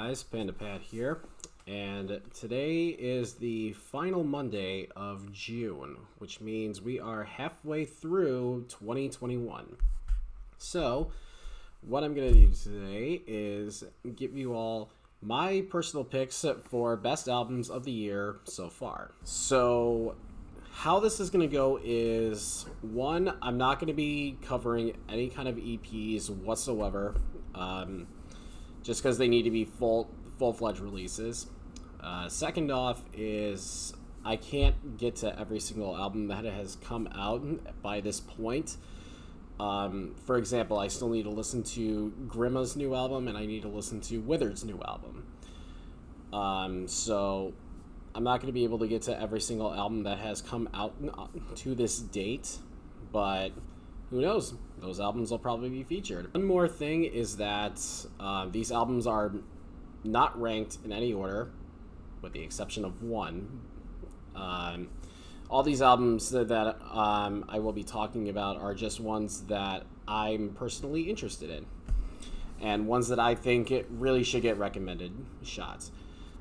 guys, Panda here, and today is the final Monday of June, which means we are halfway through 2021. So, what I'm going to do today is give you all my personal picks for best albums of the year so far. So, how this is going to go is, one, I'm not going to be covering any kind of EPs whatsoever, just because they need to be full-fledged releases. Second off is I can't get to every single album that has come out by this point. For example, I still need to listen to Grimma's new album, and I need to listen to Withered's new album. So I'm not going to be able to get to every single album that has come out to this date, but who knows? Those albums will probably be featured. One more thing is that these albums are not ranked in any order, with the exception of one. All these albums that I will be talking about are just ones that I'm personally interested in, and ones that I think it really should get recommended shots.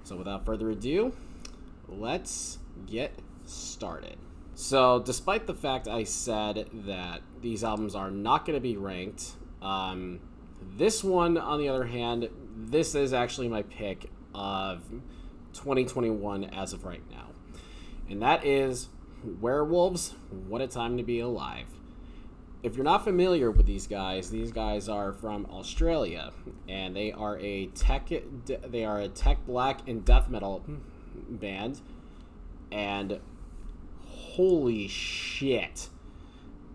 So without further ado, let's get started. So, despite the fact I said that these albums are not going to be ranked, this one, on the other hand, this is actually my pick of 2021 as of right now. And that is Werewolves, What a Time to Be Alive. If you're not familiar with these guys are from Australia, and they are a tech black and death metal band, and holy shit.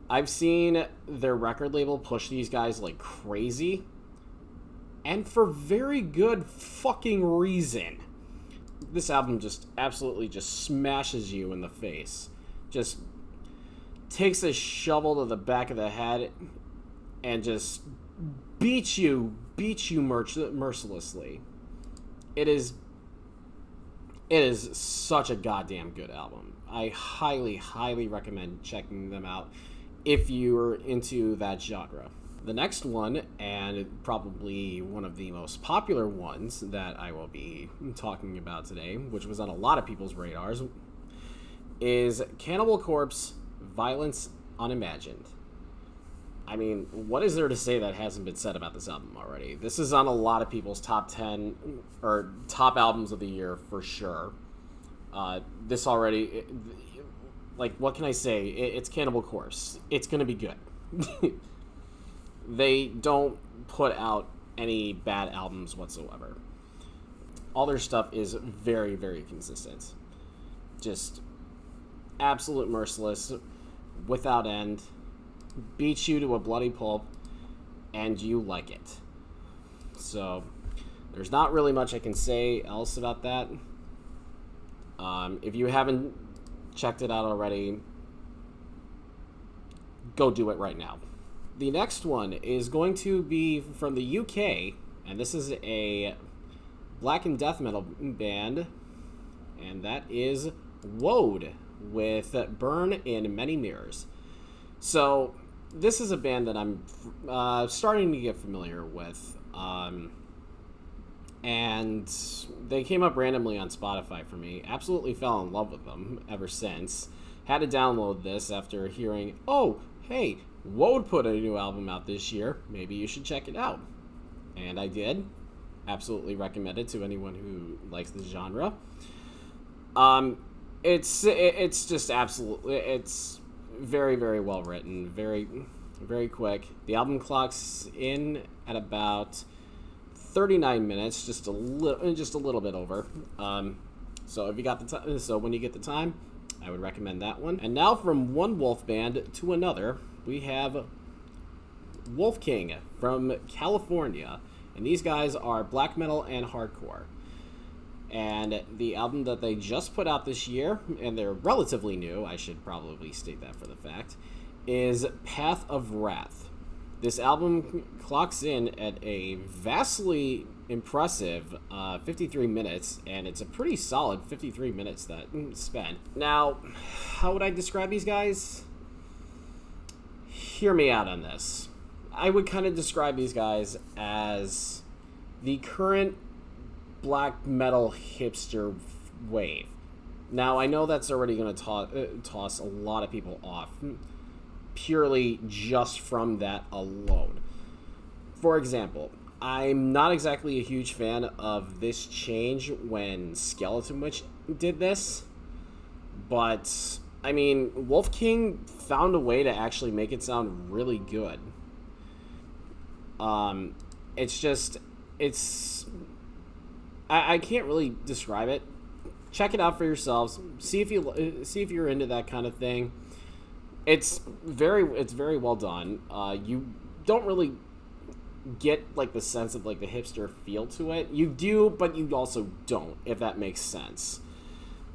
I've seen their record label push these guys like crazy, and for very good fucking reason. This album just absolutely just smashes you in the face. Just takes a shovel to the back of the head and just beats you mercilessly. It is such a goddamn good album. I highly recommend checking them out if you're into that genre. The next one, and probably one of the most popular ones that I will be talking about today, which was on a lot of people's radars, is Cannibal Corpse, Violence Unimagined. I mean, what is there to say that hasn't been said about this album already? This is on a lot of people's top 10 or top albums of the year for sure. This already, like, what can I say? It's Cannibal Corpse. It's going to be good. They don't put out any bad albums whatsoever. All their stuff is very, very consistent. Just absolute merciless, without end, beats you to a bloody pulp, and you like it. So, there's not really much I can say else about that. If you haven't checked it out already, go do it right now. The next one is going to be from the UK, and this is a black and death metal band, and that is Woad with Burn in Many Mirrors. So, this is a band that I'm starting to get familiar with, and they came up randomly on Spotify for me. Absolutely fell in love with them ever since. Had to download this after hearing, oh, hey, Woad put a new album out this year. Maybe you should check it out. And I did. Absolutely recommend it to anyone who likes the genre. It's just absolutely, it's very, very well written, very, very quick. The album clocks in at about 39 minutes, just a little bit over. So if you got the time, so when you get the time, I would recommend that one. And now from one wolf band to another, we have Wolf King from California, and these guys are black metal and hardcore. And the album that they just put out this year, and they're relatively new, I should probably state that for the fact, is Path of Wrath. This album clocks in at a vastly impressive 53 minutes, and it's a pretty solid 53 minutes that spent. Now, how would I describe these guys? Hear me out on this. I would kind of describe these guys as the current black metal hipster wave. Now, I know that's already going to toss a lot of people off, purely just from that alone. For example, I'm not exactly a huge fan of this change when Skeleton Witch did this, but, I mean, Wolf King found a way to actually make it sound really good. I can't really describe it. Check it out for yourselves. See if you're into that kind of thing. It's very well done. You don't really get like the sense of like the hipster feel to it. You do, but you also don't, if that makes sense.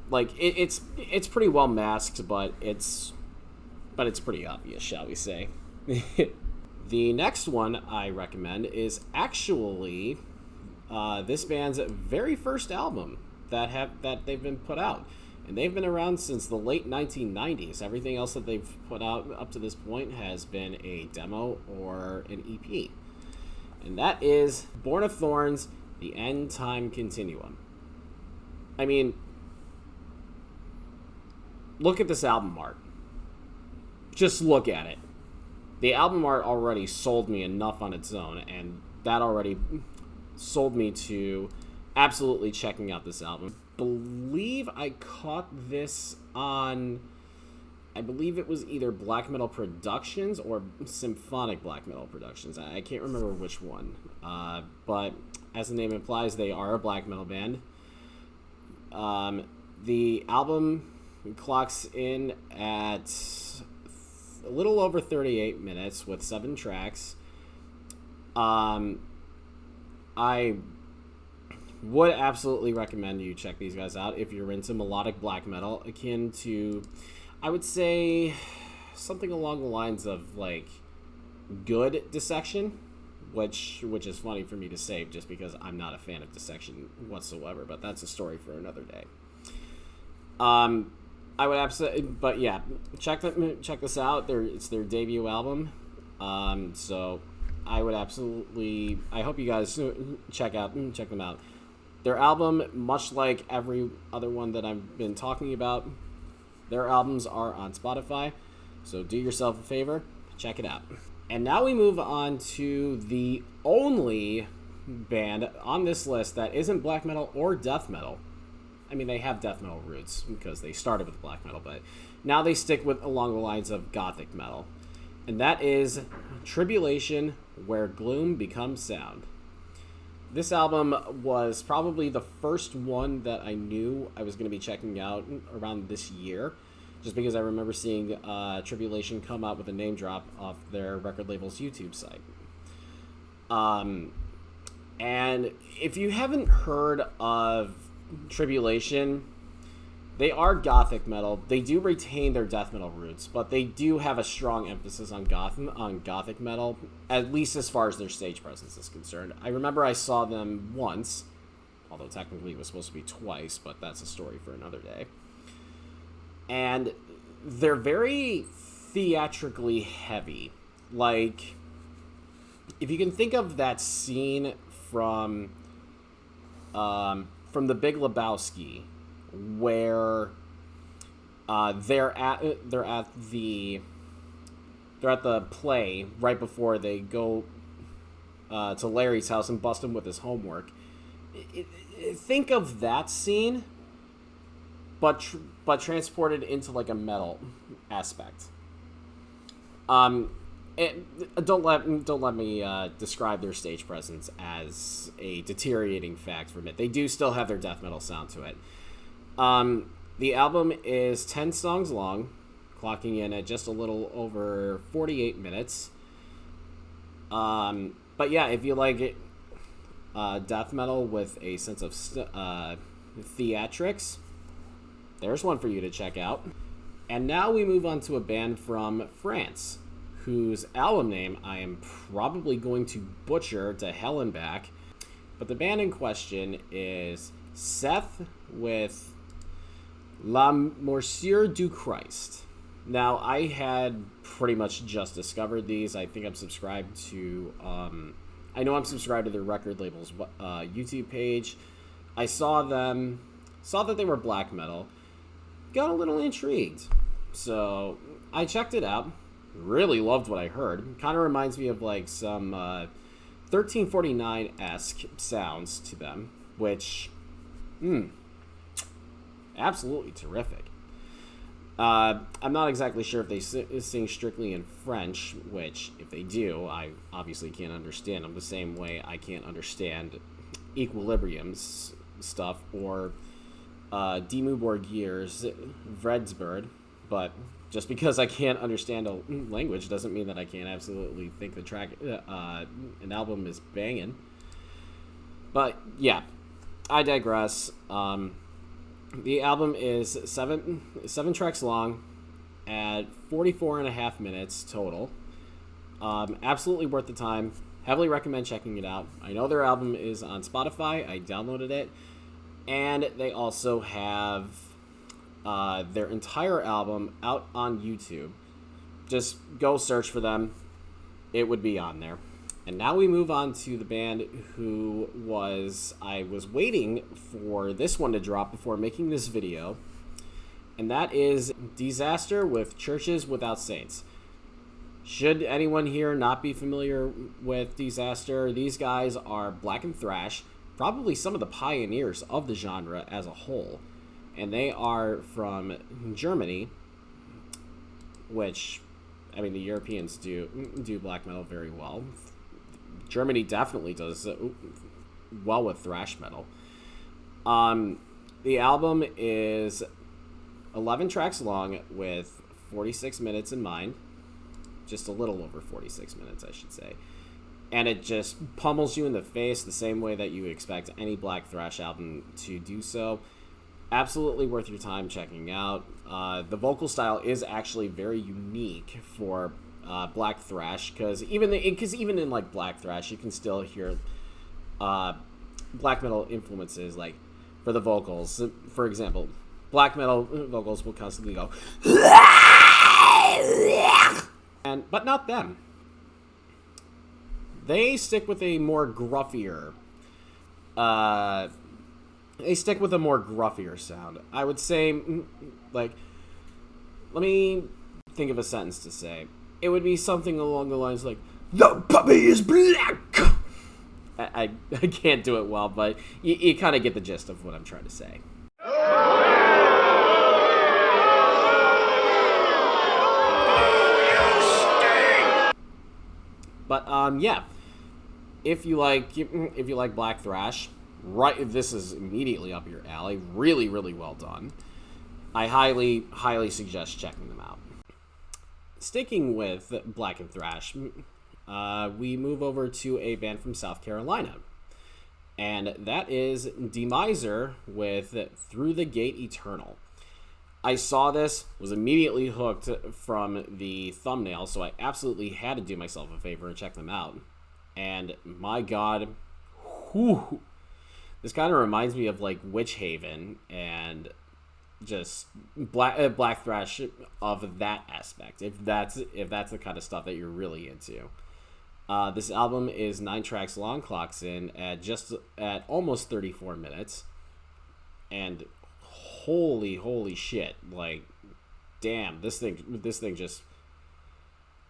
Like it's pretty well masked, but it's pretty obvious, shall we say. The next one I recommend is actually this band's very first album that they've been put out, and they've been around since the late 1990s. Everything else that they've put out up to this point has been a demo or an EP, and that is Born of Thorns: The End Time Continuum. I mean, look at this album art. Just look at it. The album art already sold me enough on its own, and that already sold me to absolutely checking out this album. I believe I caught this on, I believe it was either Black Metal Productions or Symphonic Black Metal Productions. I can't remember which one. But as the name implies, they are a black metal band. The album clocks in at a little over 38 minutes with 7 tracks. I would absolutely recommend you check these guys out if you're into melodic black metal, akin to, I would say, something along the lines of like good Dissection, which is funny for me to say just because I'm not a fan of Dissection whatsoever, but that's a story for another day. I would absolutely, but yeah, check this out. It's their debut album. So I would absolutely, I hope you guys check them out. Their album, much like every other one that I've been talking about, their albums are on Spotify. So do yourself a favor, check it out. And now we move on to the only band on this list that isn't black metal or death metal. I mean, they have death metal roots because they started with black metal, but now they stick with along the lines of gothic metal. And that is Tribulation, Where Gloom Becomes Sound. This album was probably the first one that I knew I was going to be checking out around this year, just because I remember seeing Tribulation come out with a name drop off their record label's YouTube site. And if you haven't heard of Tribulation, they are gothic metal. They do retain their death metal roots, but they do have a strong emphasis on gothic metal, at least as far as their stage presence is concerned. I remember I saw them once, although technically it was supposed to be twice, but that's a story for another day. And they're very theatrically heavy. Like, if you can think of that scene from The Big Lebowski, where they're at the play right before they go to Larry's house and bust him with his homework. Think of that scene, but transported into like a metal aspect. Don't let me describe their stage presence as a deteriorating fact from it. They do still have their death metal sound to it. The album is 10 songs long, clocking in at just a little over 48 minutes. But yeah, if you like it, death metal with a sense of theatrics, there's one for you to check out. And now we move on to a band from France, whose album name I am probably going to butcher to hell and back. But the band in question is Seth with La Morsure du Christ. Now, I had pretty much just discovered these. I think I'm subscribed to... I know I'm subscribed to their record label's YouTube page. I saw that they were black metal, got a little intrigued. So I checked it out, really loved what I heard. Kind of reminds me of like some 1349-esque sounds to them, which, absolutely terrific. I'm not exactly sure if they sing strictly in French, which, if they do, I obviously can't understand them the same way I can't understand Equilibrium's stuff or Dimmu Borgir's Vredsburg, but just because I can't understand a language doesn't mean that I can't absolutely think the track, an album is banging. But yeah, I digress. The album is seven tracks long at 44.5 minutes total. Absolutely worth the time. Heavily recommend checking it out. I know their album is on Spotify. I downloaded it. And they also have their entire album out on YouTube. Just go search for them. It would be on there. And now we move on to the band I was waiting for this one to drop before making this video. And that is Disaster with Churches Without Saints. Should anyone here not be familiar with Disaster, these guys are black and thrash, probably some of the pioneers of the genre as a whole. And they are from Germany, which, I mean, the Europeans do black metal very well. Germany definitely does well with thrash metal. The album is 11 tracks long with 46 minutes in mind. Just a little over 46 minutes, I should say. And it just pummels you in the face the same way that you expect any black thrash album to do so. Absolutely worth your time checking out. The vocal style is actually very unique for black thrash, because even in like black thrash, you can still hear black metal influences. Like for the vocals, for example, black metal vocals will constantly go, but not them. They stick with a more gruffier. Sound. I would say, like, let me think of a sentence to say. It would be something along the lines like, "The puppy is black." I can't do it well, but you kind of get the gist of what I'm trying to say. But yeah, if you like black thrash, right, this is immediately up your alley. Really, really well done. I highly, highly suggest checking them out. Sticking with black and thrash, we move over to a band from South Carolina, and that is Demiser with Through the Gate Eternal. I saw this, was immediately hooked from the thumbnail, so I absolutely had to do myself a favor and check them out. And my god, whew, this kind of reminds me of like Witch Haven and just black thrash of that aspect, if that's the kind of stuff that you're really into. This album is 9 tracks long, clocks in at almost 34 minutes, and holy shit, like, damn, this thing just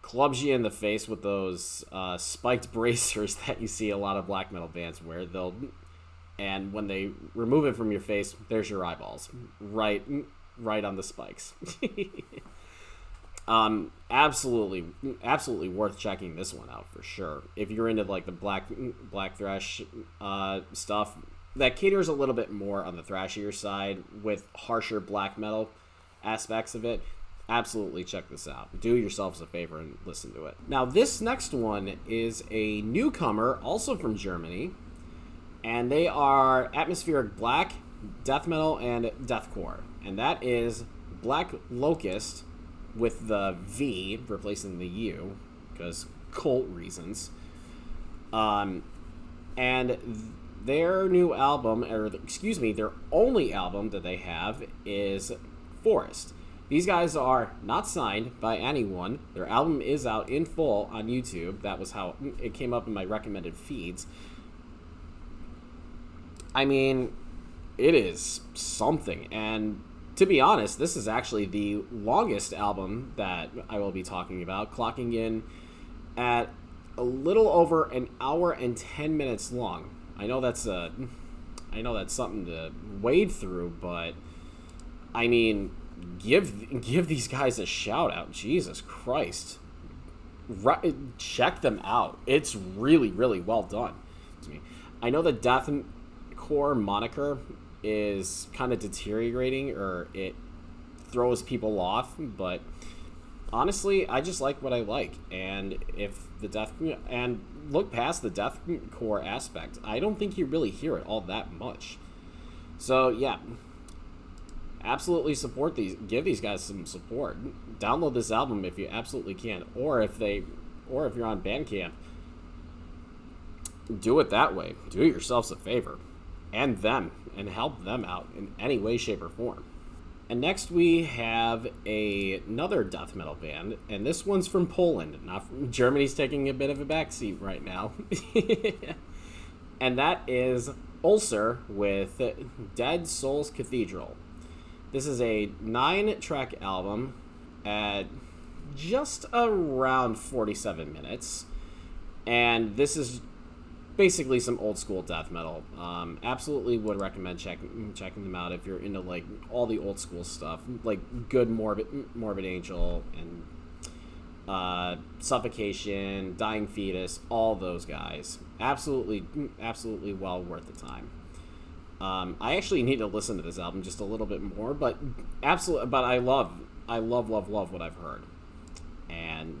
clubs you in the face with those spiked bracers that you see a lot of black metal bands wear. And when they remove it from your face, there's your eyeballs, right on the spikes. Absolutely worth checking this one out for sure. If you're into like the black thrash stuff that caters a little bit more on the thrashier side with harsher black metal aspects of it, absolutely check this out. Do yourselves a favor and listen to it. Now, this next one is a newcomer, also from Germany. And they are atmospheric black, death metal, and deathcore. And that is Black Locust with the V replacing the U, because cult reasons. And their new album, their only album that they have is Forest. These guys are not signed by anyone. Their album is out in full on YouTube. That was how it came up in my recommended feeds. I mean, it is something. And to be honest, this is actually the longest album that I will be talking about, clocking in at a little over an hour and 10 minutes long. I know that's something to wade through, but I mean, give these guys a shout out. Jesus Christ. Check them out. It's really, really well done. I know the deathcore moniker is kind of deteriorating, or it throws people off, but honestly, I just like what I like. And if and look past the deathcore aspect, I don't think you really hear it all that much. So yeah, absolutely support these. Give these guys some support. Download this album if you absolutely can, or if you're on Bandcamp, do it that way. Do yourselves a favor, and them, and help them out in any way, shape, or form. And next we have another death metal band, and this one's from Poland. Not from, Germany's taking a bit of a backseat right now. And that is Ulcer with Dead Souls Cathedral. This is a 9-track album at just around 47 minutes. And this is basically some old school death metal. Absolutely would recommend checking them out if you're into like all the old school stuff, like good Morbid Angel and Suffocation, Dying Fetus, all those guys. Absolutely well worth the time. I actually need to listen to this album just a little bit more, but I love what I've heard. And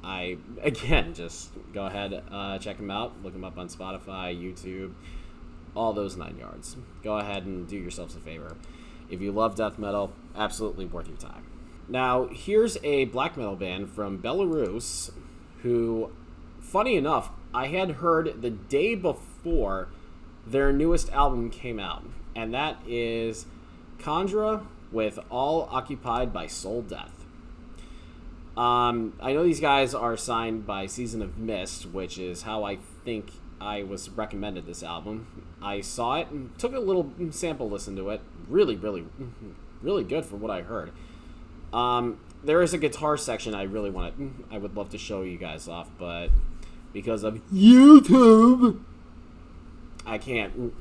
I, again, just go ahead, check them out, look them up on Spotify, YouTube, all those 9 yards. Go ahead and do yourselves a favor. If you love death metal, absolutely worth your time. Now, here's a black metal band from Belarus who, funny enough, I had heard the day before their newest album came out, and that is Conjura with All Occupied by Soul Death. I know these guys are signed by Season of Mist, which is how I think I was recommended this album. I saw it and took a little sample listen to it. Really, really, really good for what I heard. There is a guitar section I would love to show you guys off, but because of YouTube, I can't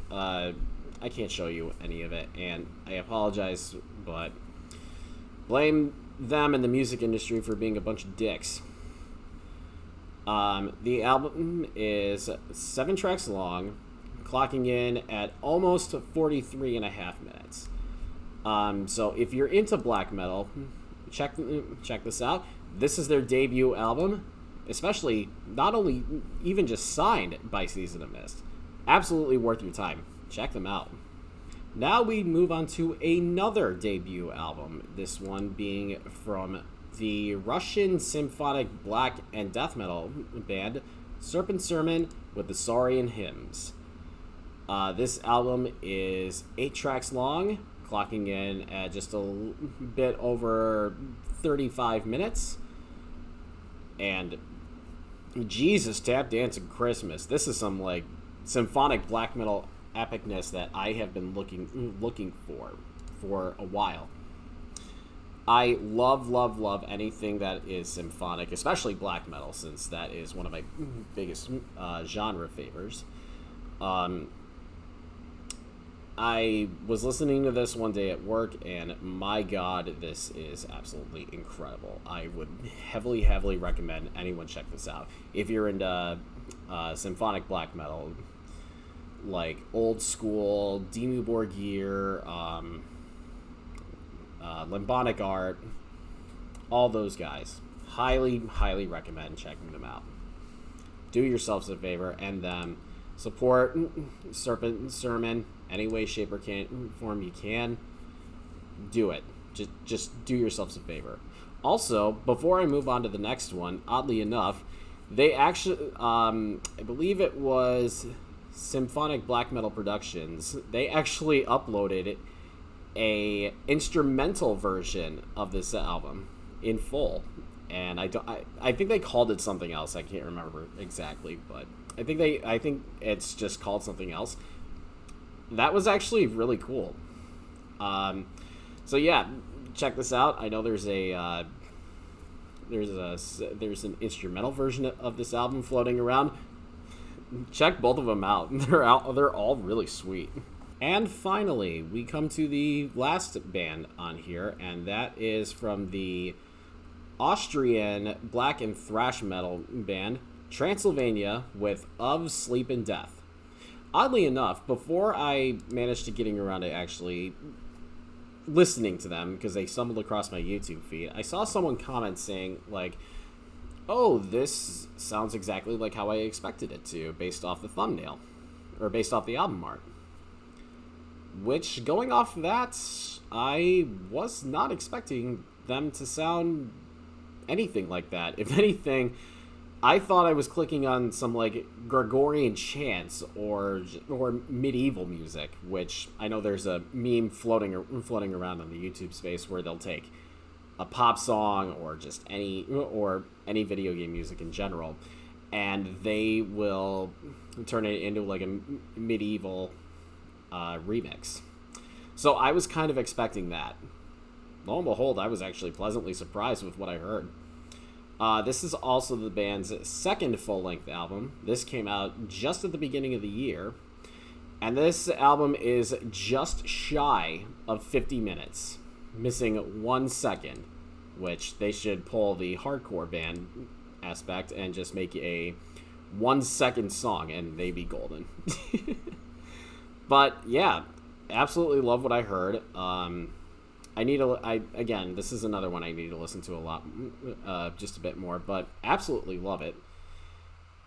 show you any of it, and I apologize, but blame them and the music industry for being a bunch of dicks. The album is 7 tracks long, clocking in at almost 43 and a half minutes. So if you're into black metal, check this out. This is their debut album, especially not only even just signed by Season of Mist. Absolutely worth your time. Check them out. Now we move on to another debut album, this one being from the Russian symphonic black and death metal band Serpent Sermon with the Saurian Hymns. This album is 8 tracks long, clocking in at just a bit over 35 minutes. And Jesus, Tap Dancing Christmas. This is some like symphonic black metal epicness that I have been looking for a while. I love anything that is symphonic, especially black metal, since that is one of my biggest genre favors. I was listening to this one day at work, and my God, this is absolutely incredible. I would heavily recommend anyone check this out. If you're into symphonic black metal, like old school, Dimmu Borgir, Limbic Art, all those guys. Highly recommend checking them out. Do yourselves a favor and them. Support Serpent Sermon any way, shape, or form you can. Do it. Just do yourselves a favor. Also, before I move on to the next one, oddly enough, they actually, I believe it was Symphonic Black Metal Productions, they actually uploaded a instrumental version of this album in full, and I think they called it something else. I can't remember exactly, but I think it's just called something else. that was actually really cool. So yeah, check this out. I know there's an instrumental version of this album floating around. Check both of them out. They're all really sweet. And finally, we come to the last band on here, and that is from the Austrian black and thrash metal band Transylvania with Of Sleep and Death. Oddly enough, before I managed to getting around to actually listening to them, because they stumbled across my YouTube feed, I saw someone comment saying, like, oh, this sounds exactly like how I expected it to, based off the thumbnail, or based off the album art. Which, going off that, I was not expecting them to sound anything like that. If anything, I thought I was clicking on some, like, Gregorian chants or medieval music, which I know there's a meme floating around on the YouTube space where they'll take a pop song or just any video game music in general, and they will turn it into like a medieval remix. So I was kind of expecting that. Lo and behold, I was actually pleasantly surprised with what I heard. This is also the band's second full-length album. This came out just at the beginning of the year, and this album is just shy of 50 minutes, missing 1 second, which they should pull the hardcore band aspect and just make a 1 second song, and they'd be golden. But yeah, absolutely love what I heard. Again, this is another one I need to listen to a lot, just a bit more, but absolutely love it.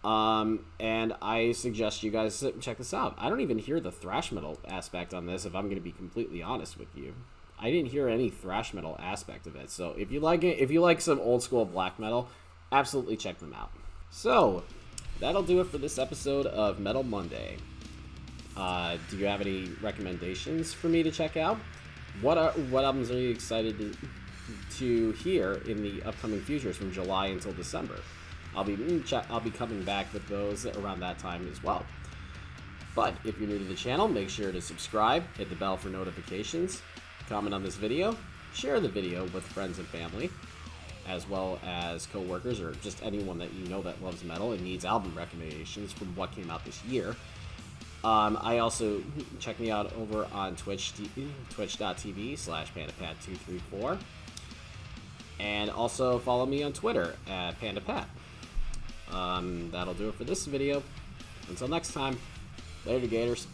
And I suggest you guys check this out. I don't even hear the thrash metal aspect on this, if I'm going to be completely honest with you. I didn't hear any thrash metal aspect of it. So if you like it, if you like some old school black metal, absolutely check them out. So that'll do it for this episode of Metal Monday. Do you have any recommendations for me to check out? What albums are you excited to hear in the upcoming futures from July until December? I'll be coming back with those around that time as well. But if you're new to the channel, make sure to subscribe, hit the bell for notifications, comment on this video, share the video with friends and family, as well as co-workers or just anyone that you know that loves metal and needs album recommendations from what came out this year. I also check me out over on twitch.tv/PandaPat234, and also follow me on Twitter at PandaPat. That'll do it for this video. Until next time, later, Gators.